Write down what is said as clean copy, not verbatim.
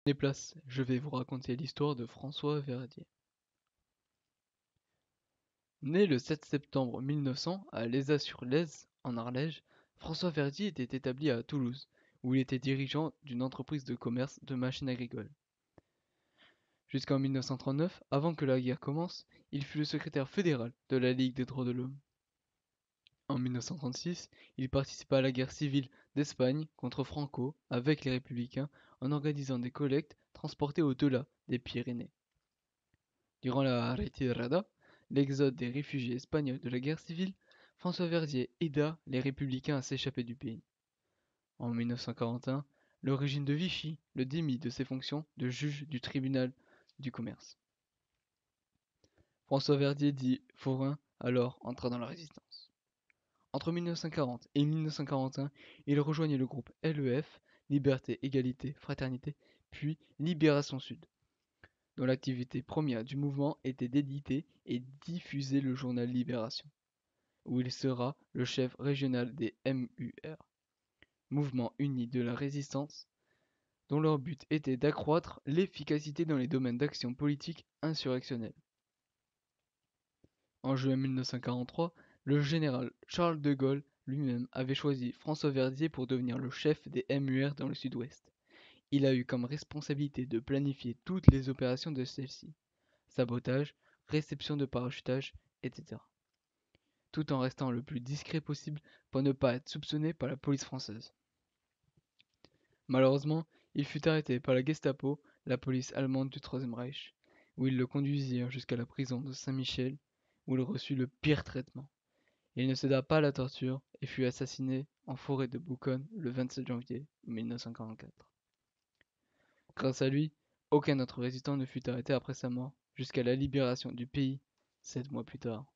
Déplace, je vais vous raconter l'histoire de François Verdier. Né le 7 septembre 1900 à Lézat-sur-Lèze, en Ariège, François Verdier était établi à Toulouse, où il était dirigeant d'une entreprise de commerce de machines agricoles. Jusqu'en 1939, avant que la guerre commence, il fut le secrétaire fédéral de la Ligue des droits de l'homme. En 1936, il participa à la guerre civile d'Espagne contre Franco avec les Républicains en organisant des collectes transportées au-delà des Pyrénées. Durant la retirada, l'exode des réfugiés espagnols de la guerre civile, François Verdier aida les républicains à s'échapper du pays. En 1941, le régime de Vichy le démit de ses fonctions de juge du tribunal du commerce. François Verdier dit Forain alors entra dans la résistance. Entre 1940 et 1941, il rejoignit le groupe LEF, Liberté, Égalité, Fraternité, puis Libération Sud, dont l'activité première du mouvement était d'éditer et diffuser le journal Libération, où il sera le chef régional des MUR, Mouvement uni de la résistance, dont leur but était d'accroître l'efficacité dans les domaines d'action politique insurrectionnelle. En juin 1943, le général Charles de Gaulle lui-même avait choisi François Verdier pour devenir le chef des MUR dans le sud-ouest. Il a eu comme responsabilité de planifier toutes les opérations de celle-ci. Sabotage, réception de parachutage, etc. Tout en restant le plus discret possible pour ne pas être soupçonné par la police française. Malheureusement, il fut arrêté par la Gestapo, la police allemande du Troisième Reich, où ils le conduisirent jusqu'à la prison de Saint-Michel, où il reçut le pire traitement. Il ne céda pas à la torture et fut assassiné en forêt de Bouconne le 27 janvier 1944. Grâce à lui, aucun autre résistant ne fut arrêté après sa mort, jusqu'à la libération du pays 7 mois plus tard.